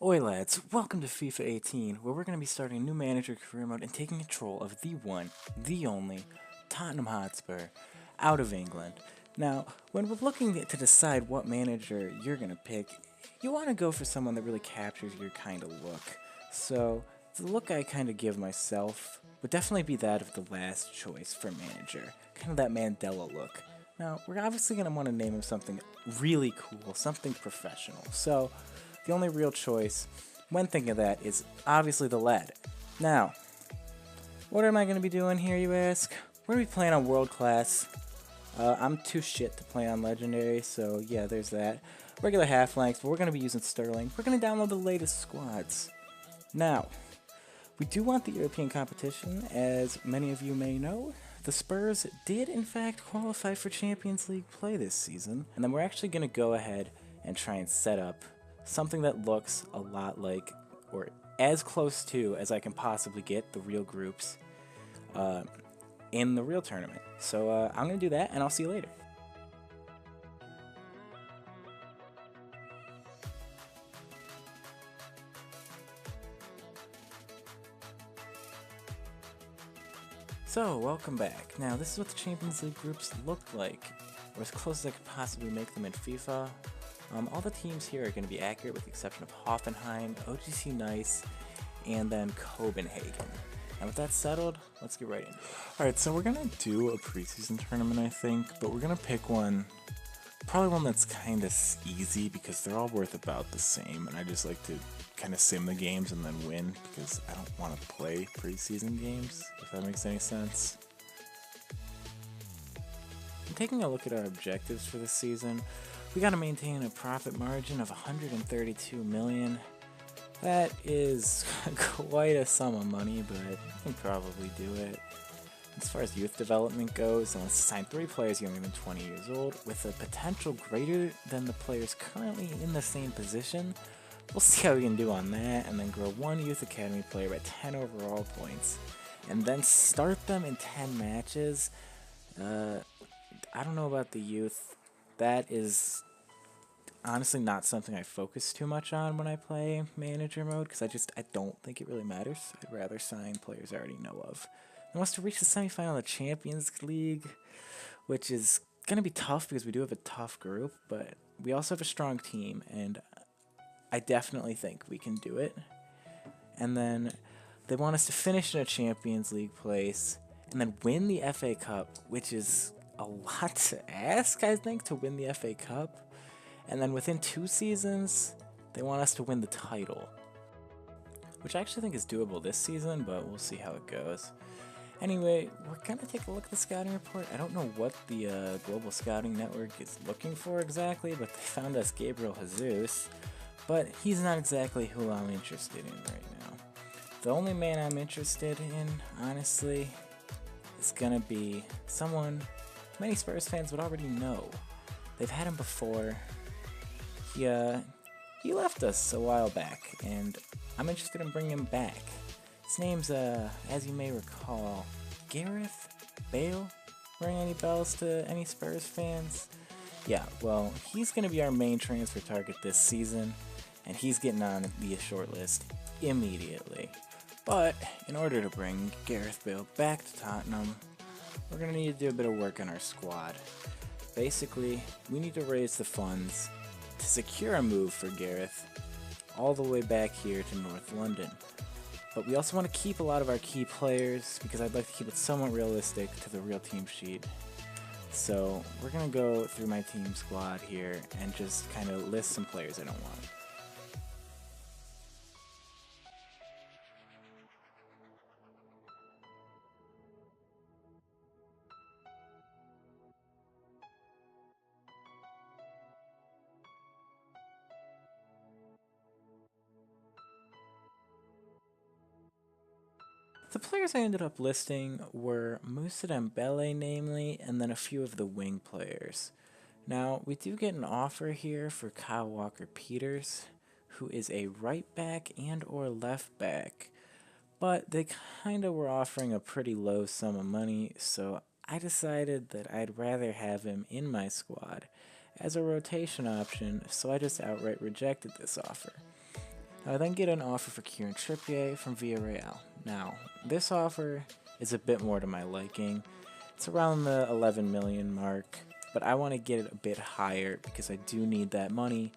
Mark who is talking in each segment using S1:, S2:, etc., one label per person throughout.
S1: Oi lads, welcome to FIFA 18, where we're going to be starting a new manager career mode and taking control of the one, the only, Tottenham Hotspur, out of England. Now, when we're looking to decide what manager you're going to pick, you want to go for someone that really captures your kind of look. So, the look I kind of give myself would definitely be that of the last choice for manager, kind of that Mandela look. Now, we're obviously going to want to name him something really cool, something professional. So, the only real choice when thinking of that is obviously the lad. Now, what am I going to be doing here, you ask? We're going to be playing on World Class. I'm too shit to play on Legendary, so yeah, there's that. Regular half-lengths, but we're going to be using Sterling. We're going to download the latest squads. Now, we do want the European competition, as many of you may know. The Spurs did, in fact, qualify for Champions League play this season, and then we're actually going to go ahead and try and set up something that looks a lot like, or as close to as I can possibly get, the real groups in the real tournament. So I'm going to do that, and I'll see you later. So, welcome back. Now, this is what the Champions League groups look like, or as close as I could possibly make them in FIFA. All the teams here are going to be accurate with the exception of Hoffenheim, OGC Nice, and then Copenhagen. And with that settled, let's get right into it.
S2: Alright, so we're going to do a preseason tournament, I think, but we're going to pick one, probably one that's kind of easy because they're all worth about the same, and I just like to kind of sim the games and then win because I don't want to play preseason games, if that makes any sense.
S1: Taking a look at our objectives for this season, we got to maintain a profit margin of 132 million. That is quite a sum of money, but we can probably do it. As far as youth development goes, I want to sign 3 players younger than 20 years old with a potential greater than the players currently in the same position. We'll see how we can do on that, and then grow 1 youth academy player by 10 overall points, and then start them in 10 matches. I don't know about the youth. That is honestly not something I focus too much on when I play manager mode, because I don't think it really matters. I'd rather sign players I already know of. And wants to reach the semifinal of the Champions League, which is going to be tough because we do have a tough group, but we also have a strong team, and I definitely think we can do it. And then they want us to finish in a Champions League place, and then win the FA Cup, which is a lot to ask, I think, to win the FA Cup. And then within 2 seasons, they want us to win the title, which I actually think is doable this season, but we'll see how it goes. Anyway, we're going to take a look at the scouting report. I don't know what the Global Scouting Network is looking for exactly, but they found us Gabriel Jesus, but he's not exactly who I'm interested in right now. The only man I'm interested in, honestly, is going to be someone many Spurs fans would already know. They've had him before. He left us a while back, and I'm interested in bringing him back. His name's, as you may recall, Gareth Bale. Ring any bells to any Spurs fans? Yeah, well, he's going to be our main transfer target this season, and he's getting on the short list immediately. But in order to bring Gareth Bale back to Tottenham, we're going to need to do a bit of work on our squad. Basically, we need to raise the funds to secure a move for Gareth all the way back here to North London. But we also want to keep a lot of our key players because I'd like to keep it somewhat realistic to the real team sheet. So we're going to go through my team squad here and just kind of list some players I don't want. The players I ended up listing were Moussa Dembele, namely, and then a few of the wing players. Now, we do get an offer here for Kyle Walker-Peters, who is a right back and or left back, but they kind of were offering a pretty low sum of money, so I decided that I'd rather have him in my squad as a rotation option, so I just outright rejected this offer. I then get an offer for Kieran Trippier from Villarreal. Now, this offer is a bit more to my liking. It's around the 11 million mark, but I want to get it a bit higher because I do need that money,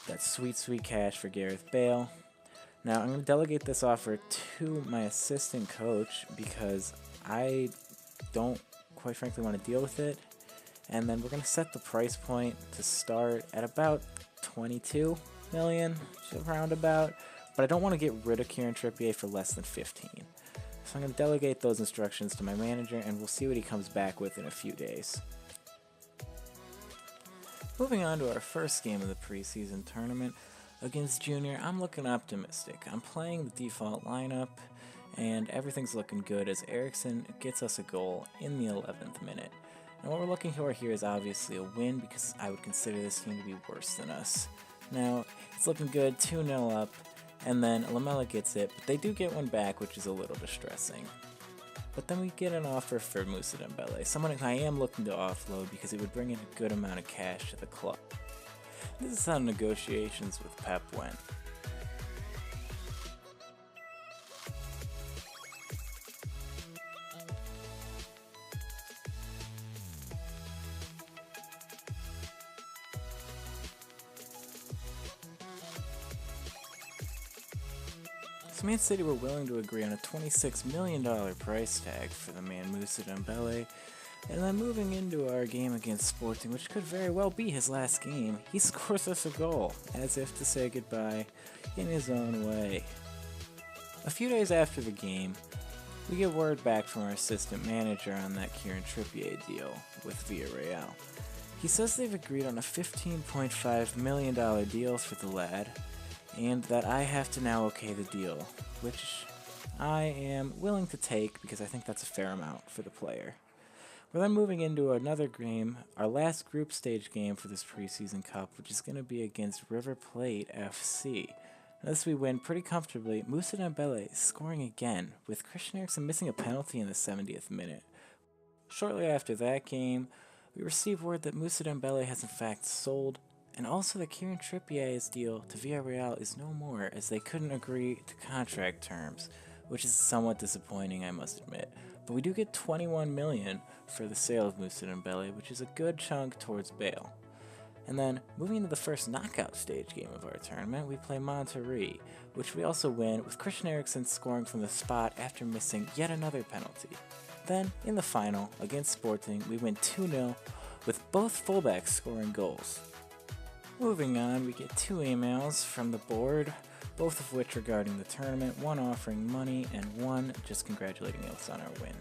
S1: that sweet, sweet cash for Gareth Bale. Now, I'm going to delegate this offer to my assistant coach because I don't, quite frankly, want to deal with it. And then we're going to set the price point to start at about 22 million, roundabout. But I don't want to get rid of Kieran Trippier for less than 15. So I'm going to delegate those instructions to my manager, and we'll see what he comes back with in a few days. Moving on to our first game of the preseason tournament against Junior, I'm looking optimistic. I'm playing the default lineup, and everything's looking good as Eriksson gets us a goal in the 11th minute. And what we're looking for here is obviously a win because I would consider this team to be worse than us. Now, it's looking good, 2-0 up, and then Lamela gets it, but they do get one back, which is a little distressing. But then we get an offer for Moussa Dembele, someone I am looking to offload because it would bring in a good amount of cash to the club. This is how negotiations with Pep went. So Man City were willing to agree on a $26 million price tag for the man Moussa Dembele. And then moving into our game against Sporting, which could very well be his last game, he scores us a goal, as if to say goodbye in his own way. A few days after the game, we get word back from our assistant manager on that Kieran Trippier deal with Villarreal. He says they've agreed on a $15.5 million deal for the lad, and that I have to now okay the deal, which I am willing to take because I think that's a fair amount for the player. We're then moving into another game, our last group stage game for this preseason cup, which is going to be against River Plate FC. This we win pretty comfortably, Moussa Dembele scoring again, with Christian Eriksen missing a penalty in the 70th minute. Shortly after that game, we receive word that Moussa Dembele has in fact sold, and also that Kieran Trippier's deal to Villarreal is no more, as they couldn't agree to contract terms, which is somewhat disappointing, I must admit. But we do get 21 million for the sale of Moussa Dembele, which is a good chunk towards Bale. And then, moving into the first knockout stage game of our tournament, we play Monterrey, which we also win, with Christian Eriksen scoring from the spot after missing yet another penalty. Then, in the final, against Sporting, we win 2-0, with both fullbacks scoring goals. Moving on, we get 2 emails from the board, both of which regarding the tournament, one offering money and one just congratulating us on our win.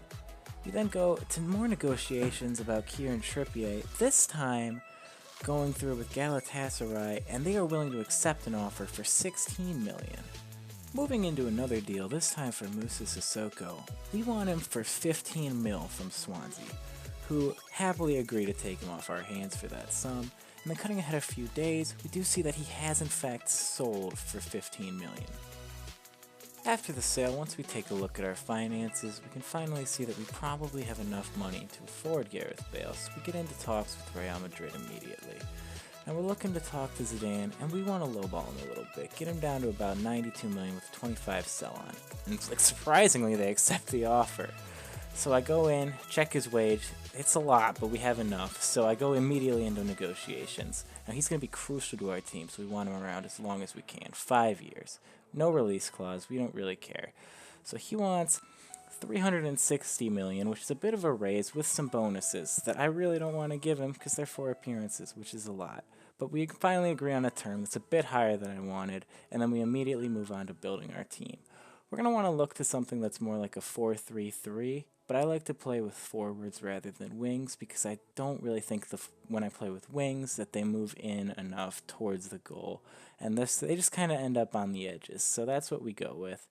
S1: We then go to more negotiations about Kieran Trippier, this time going through with Galatasaray, and they are willing to accept an offer for 16 million. Moving into another deal, this time for Moussa Sissoko, we want him for 15 mil from Swansea, who happily agree to take him off our hands for that sum. And then cutting ahead a few days, we do see that he has in fact sold for 15 million. After the sale, once we take a look at our finances, we can finally see that we probably have enough money to afford Gareth Bale, so we get into talks with Real Madrid immediately. And we're looking to talk to Zidane, and we want to lowball him a little bit, get him down to about 92 million with 25 sell on. And surprisingly, they accept the offer. So I go in, check his wage. It's a lot, but we have enough. So I go immediately into negotiations. Now he's going to be crucial to our team, so we want him around as long as we can. 5 years. No release clause. We don't really care. So he wants 360 million, which is a bit of a raise with some bonuses that I really don't want to give him because they're 4 appearances, which is a lot. But we finally agree on a term that's a bit higher than I wanted, and then we immediately move on to building our team. We're going to want to look to something that's more like a 4-3-3, but I like to play with forwards rather than wings because I don't really think when I play with wings that they move in enough towards the goal, and they just kind of end up on the edges, so that's what we go with.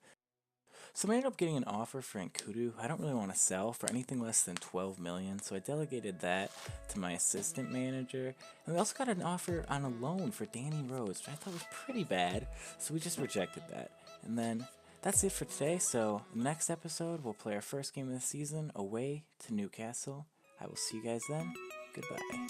S1: So I ended up getting an offer for Nkudu. I don't really want to sell for anything less than 12 million, so I delegated that to my assistant manager. And we also got an offer on a loan for Danny Rose, which I thought was pretty bad, so we just rejected that. And then that's it for today, so in the next episode, we'll play our first game of the season away to Newcastle. I will see you guys then. Goodbye.